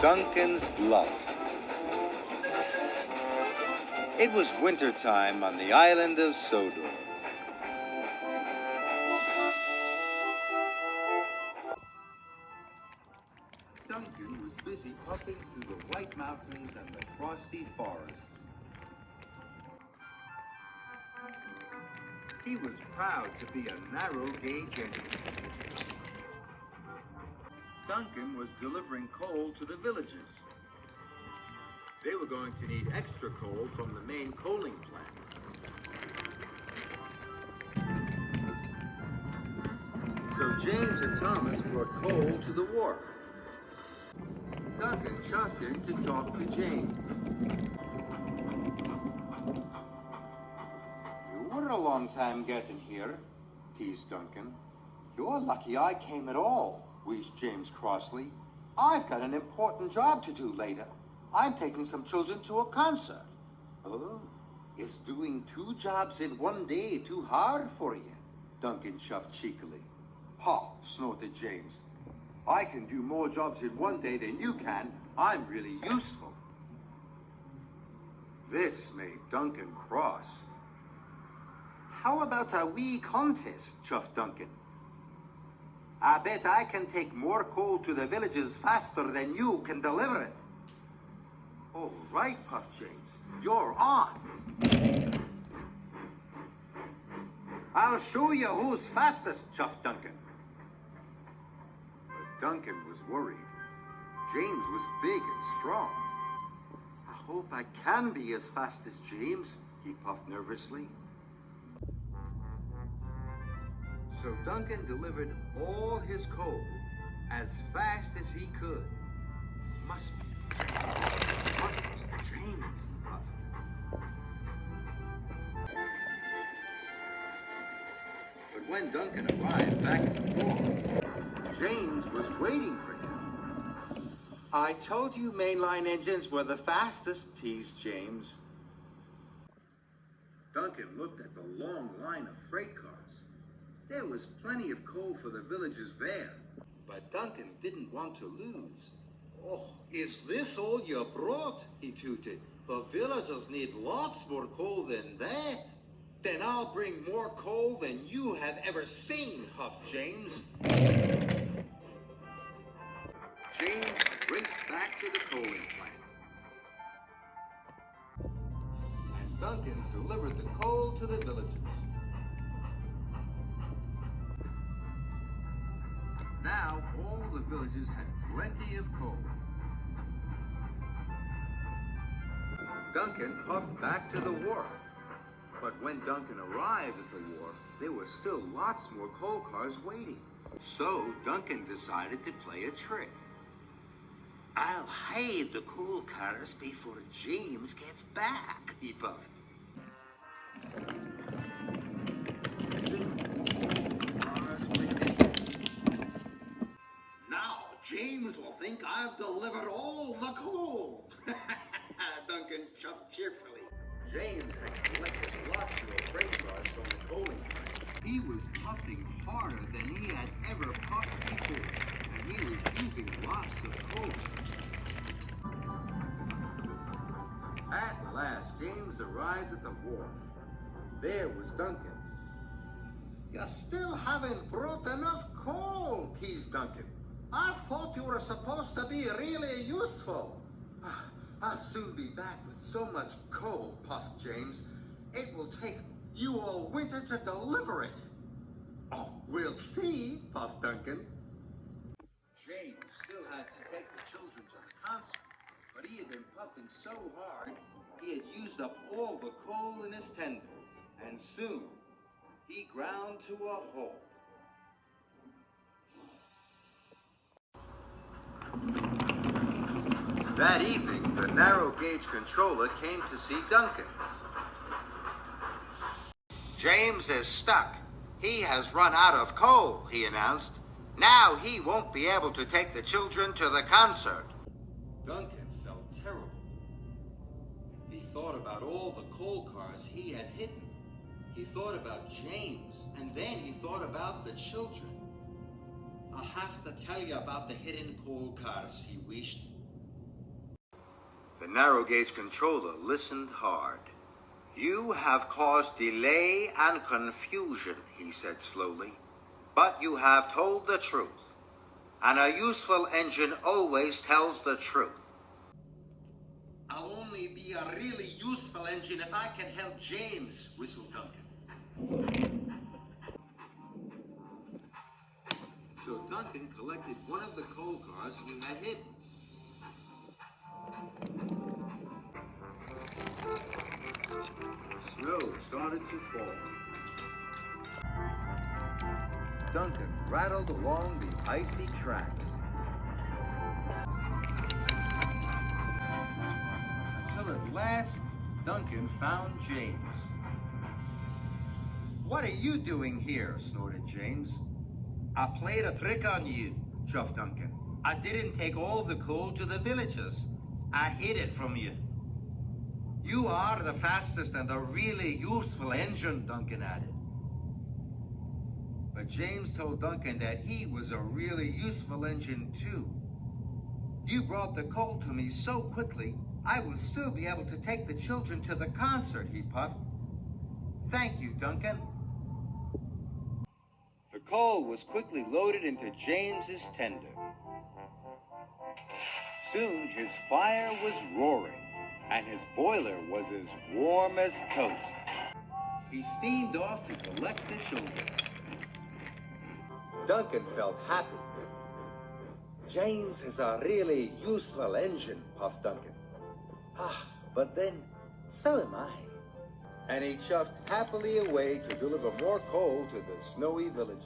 Duncan's Bluff. It was wintertime on the island of Sodor. Duncan was busy puffing through the White Mountains and the frosty forests. He was proud to be a narrow-gauge engine. Duncan was delivering coal to the villagers. They were going to need extra coal from the main coaling plant. So James and Thomas brought coal to the wharf. Duncan chucked in to talk to James. You were a long time getting here, teased Duncan. You're lucky I came at all, wheezed James crossly. I've got an important job to do later. I'm taking some children to a concert. Oh, is doing 2 jobs in one day too hard for you? Duncan shuffled cheekily. Ha, snorted James. I can do more jobs in one day than you can. I'm really useful. This made Duncan cross. How about a wee contest, chuffed Duncan. I bet I can take more coal to the villages faster than you can deliver it. All right, puffed James. You're on. I'll show you who's fastest, chuffed Duncan. But Duncan was worried. James was big and strong. I hope I can be as fast as James, he puffed nervously. So Duncan delivered all his coal as fast as he could. Must be James, he puffed. But when Duncan arrived back at the wharf, James was waiting for him. I told you mainline engines were the fastest, teased James. Duncan looked at the long line of freight cars. There was plenty of coal for the villagers there, but Duncan didn't want to lose. Oh, is this all you brought? He tooted. The villagers need lots more coal than that. Then I'll bring more coal than you have ever seen, huffed James. James raced back to the coaling plant. And Duncan delivered the coal to the villagers. Now all the villagers had plenty of coal. Duncan puffed back to the wharf. But when Duncan arrived at the wharf, there were still lots more coal cars waiting. So Duncan decided to play a trick. I'll hide the coal cars before James gets back, he puffed. Now James will think I've delivered all the coal. Duncan chuffed cheerfully. James had collected lots more freight cars from the coaling plant. He was puffing harder than he had ever puffed before, and he was using lots of coal. At last, James arrived at the wharf. There was Duncan. You still haven't brought enough coal, teased Duncan. I thought you were supposed to be really useful. I'll soon be back with so much coal, puffed James. It will take you all winter to deliver it. Oh, we'll see, puffed Duncan. James still had to take the children to the concert, but he had been puffing so hard, he had used up all the coal in his tender, and soon he ground to a halt. That evening, the narrow gauge controller came to see Duncan. James is stuck. He has run out of coal, he announced. Now he won't be able to take the children to the concert. Duncan felt terrible. He thought about all the coal cars he had hidden. He thought about James, and then he thought about the children. I'll have to tell you about the hidden coal cars, he wished. The narrow gauge controller listened hard. You have caused delay and confusion, he said slowly. But you have told the truth. And a useful engine always tells the truth. I'll only be a really useful engine if I can help James, whistled Duncan. So Duncan collected one of the coal cars he had hidden. Snow started to fall. Duncan rattled along the icy tracks. Until at last, Duncan found James. "What are you doing here?" snorted James. "I played a trick on you," chuffed Duncan. "I didn't take all the coal to the villagers. I hid it from you." "You are the fastest and a really useful engine," Duncan added. But James told Duncan that he was a really useful engine too. "You brought the coal to me so quickly, I will still be able to take the children to the concert," he puffed. "Thank you, Duncan." The coal was quickly loaded into James's tender. Soon his fire was roaring, and his boiler was as warm as toast. He steamed off to collect the children. Duncan felt happy. "James is a really useful engine," puffed Duncan. But then, so am I." And he chuffed happily away to deliver more coal to the snowy village.